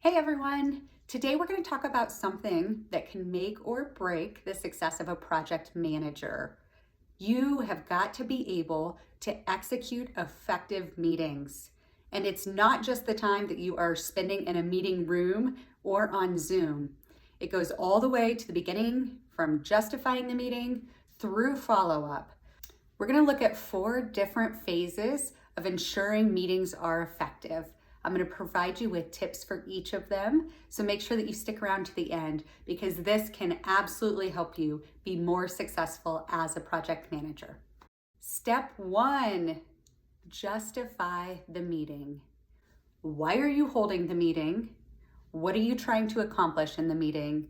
Hey everyone! Today we're going to talk about something that can make or break the success of a project manager. You have got to be able to execute effective meetings. And it's not just the time that you are spending in a meeting room or on Zoom. It goes all the way to the beginning, from justifying the meeting through follow-up. We're going to look at 4 different phases of ensuring meetings are effective. I'm going to provide you with tips for each of them, so make sure that you stick around to the end because this can absolutely help you be more successful as a project manager. Step 1, justify the meeting. Why are you holding the meeting? What are you trying to accomplish in the meeting?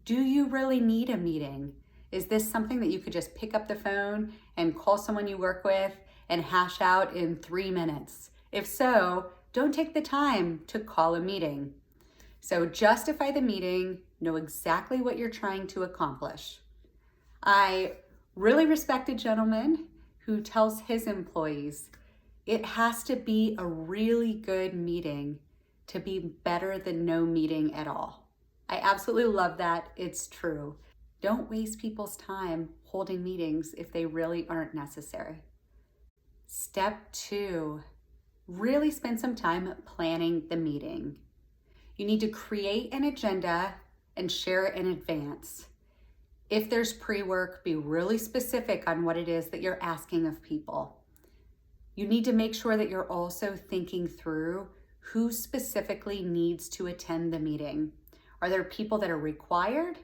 Do you really need a meeting? Is this something that you could just pick up the phone and call someone you work with and hash out in 3 minutes? If so, don't take the time to call a meeting. So justify the meeting, know exactly what you're trying to accomplish. I really respect a gentleman who tells his employees, it has to be a really good meeting to be better than no meeting at all. I absolutely love that. It's true. Don't waste people's time holding meetings if they really aren't necessary. Step 2, really spend some time planning the meeting. You need to create an agenda and share it in advance. If there's pre-work, be really specific on what it is that you're asking of people. You need to make sure that you're also thinking through who specifically needs to attend the meeting. Are there people that are required?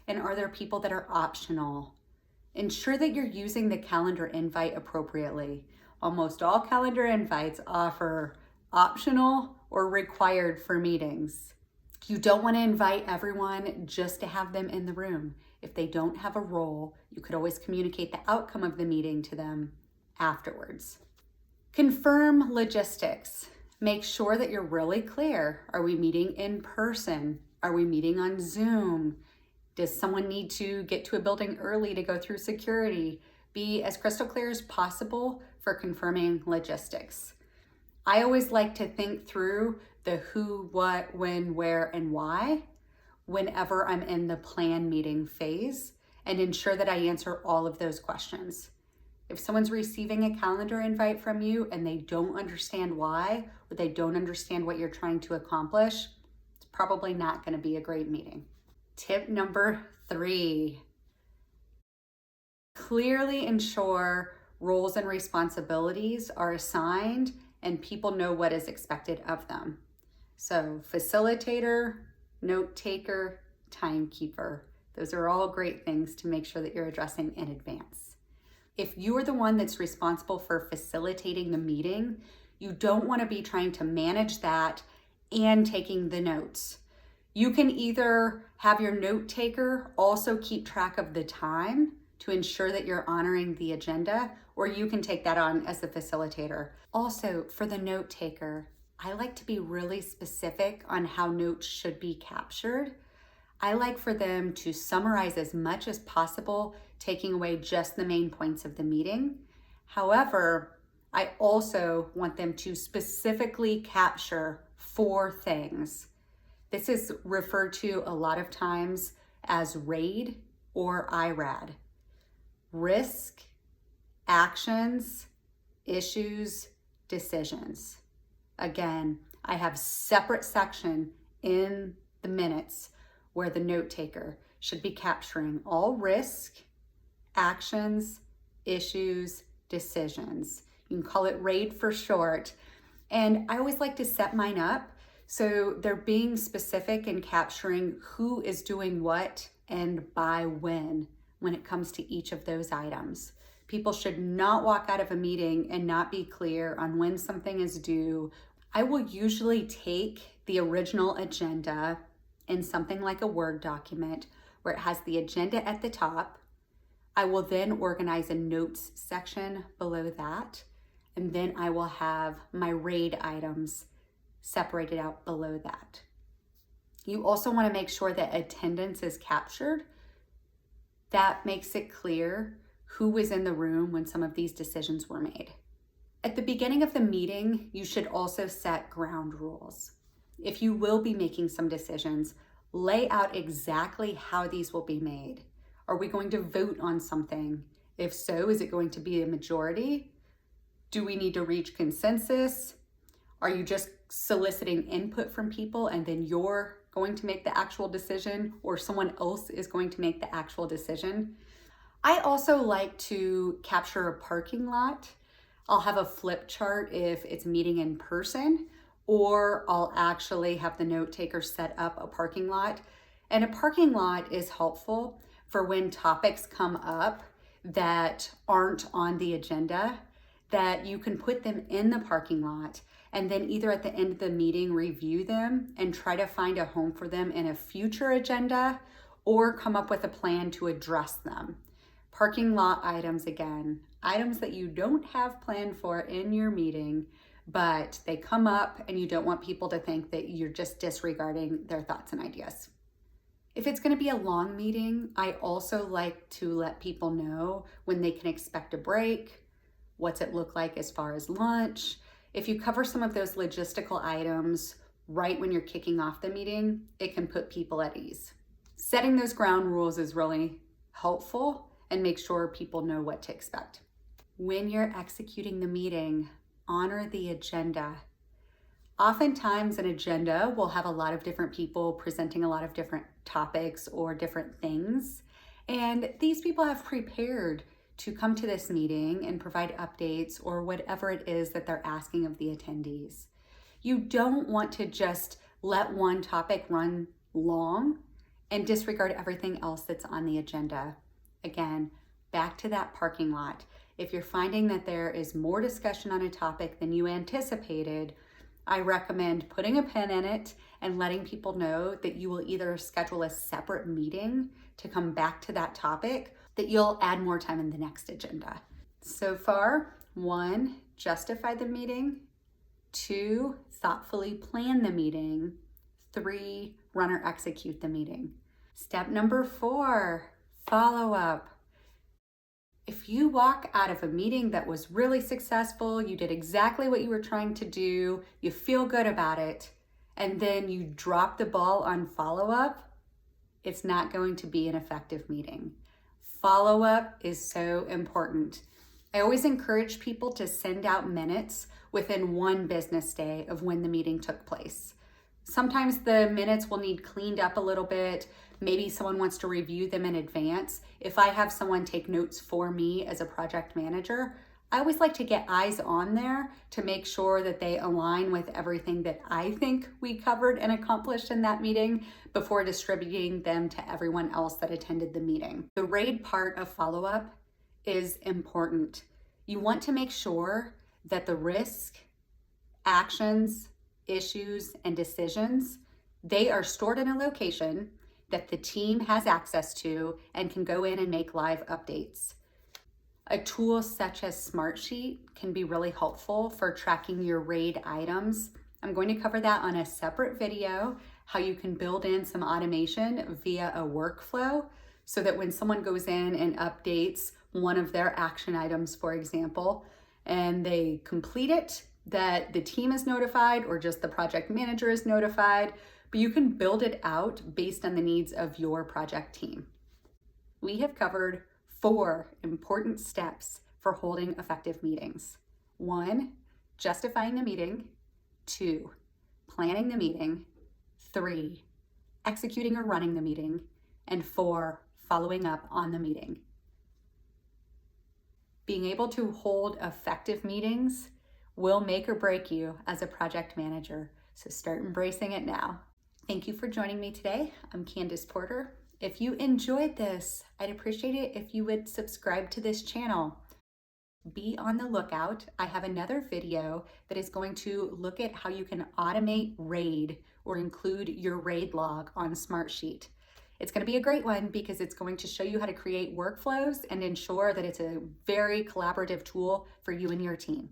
And are there people that are optional? Ensure that you're using the calendar invite appropriately. Almost all calendar invites offer optional or required for meetings. You don't want to invite everyone just to have them in the room. If they don't have a role, you could always communicate the outcome of the meeting to them afterwards. Confirm logistics. Make sure that you're really clear. Are we meeting in person? Are we meeting on Zoom? Does someone need to get to a building early to go through security? Be as crystal clear as possible for confirming logistics. I always like to think through the who, what, when, where, and why whenever I'm in the plan meeting phase and ensure that I answer all of those questions. If someone's receiving a calendar invite from you and they don't understand why, or they don't understand what you're trying to accomplish, it's probably not going to be a great meeting. Tip number 3, clearly ensure roles and responsibilities are assigned and people know what is expected of them. So facilitator, note taker, timekeeper. Those are all great things to make sure that you're addressing in advance. If you're the one that's responsible for facilitating the meeting, you don't want to be trying to manage that and taking the notes. You can either have your note taker also keep track of the time to ensure that you're honoring the agenda, or you can take that on as the facilitator. Also, for the note taker, I like to be really specific on how notes should be captured. I like for them to summarize as much as possible, taking away just the main points of the meeting. However, I also want them to specifically capture 4 things. This is referred to a lot of times as RAID or IRAD. Risk, actions, issues, decisions. Again, I have separate section in the minutes where the note taker should be capturing all risk, actions, issues, decisions. You can call it RAID for short. And I always like to set mine up so they're being specific and capturing who is doing what and by when it comes to each of those items. People should not walk out of a meeting and not be clear on when something is due. I will usually take the original agenda in something like a Word document where it has the agenda at the top. I will then organize a notes section below that, and then I will have my RAID items separated out below that. You also want to make sure that attendance is captured. That makes it clear who was in the room when some of these decisions were made. At the beginning of the meeting, you should also set ground rules. if you will be making some decisions, lay out exactly how these will be made. Are we going to vote on something? If so, is it going to be a majority? Do we need to reach consensus? Are you just soliciting input from people and then you're going to make the actual decision, or someone else is going to make the actual decision? I also like to capture a parking lot. I'll have a flip chart if it's a meeting in person, or I'll actually have the note taker set up a parking lot. And a parking lot is helpful for when topics come up that aren't on the agenda, that you can put them in the parking lot and then either at the end of the meeting review them and try to find a home for them in a future agenda, or come up with a plan to address them. Parking lot items, again, items that you don't have planned for in your meeting, but they come up and you don't want people to think that you're just disregarding their thoughts and ideas. If it's going to be a long meeting, I also like to let people know when they can expect a break, what's it look like as far as lunch. If you cover some of those logistical items right when you're kicking off the meeting, it can put people at ease. Setting those ground rules is really helpful and make sure people know what to expect. When you're executing the meeting, honor the agenda. Oftentimes an agenda will have a lot of different people presenting a lot of different topics or different things. And these people have prepared to come to this meeting and provide updates or whatever it is that they're asking of the attendees. You don't want to just let one topic run long and disregard everything else that's on the agenda. Again, back to that parking lot. If you're finding that there is more discussion on a topic than you anticipated, I recommend putting a pin in it and letting people know that you will either schedule a separate meeting to come back to that topic, that you'll add more time in the next agenda. So far, 1, justify the meeting. 2, thoughtfully plan the meeting. 3, run or execute the meeting. Step number 4, follow up. If you walk out of a meeting that was really successful, you did exactly what you were trying to do, you feel good about it, and then you drop the ball on follow-up, it's not going to be an effective meeting. Follow-up is so important. I always encourage people to send out minutes within 1 business day of when the meeting took place. Sometimes the minutes will need cleaned up a little bit. Maybe someone wants to review them in advance. If I have someone take notes for me as a project manager, I always like to get eyes on there to make sure that they align with everything that I think we covered and accomplished in that meeting before distributing them to everyone else that attended the meeting. The RAID part of follow-up is important. You want to make sure that the risk, actions, issues, and decisions, they are stored in a location that the team has access to and can go in and make live updates. A tool such as Smartsheet can be really helpful for tracking your RAID items. I'm going to cover that on a separate video, how you can build in some automation via a workflow so that when someone goes in and updates one of their action items, for example, and they complete it, that the team is notified or just the project manager is notified, but you can build it out based on the needs of your project team. We have covered 4 important steps for holding effective meetings. 1, justifying the meeting. 2, planning the meeting. 3, executing or running the meeting. And 4, following up on the meeting. Being able to hold effective meetings will make or break you as a project manager, so start embracing it now. Thank you for joining me today. I'm Candace Porter. If you enjoyed this, I'd appreciate it if you would subscribe to this channel. Be on the lookout. I have another video that is going to look at how you can automate RAID or include your RAID log on Smartsheet. It's going to be a great one because it's going to show you how to create workflows and ensure that it's a very collaborative tool for you and your team.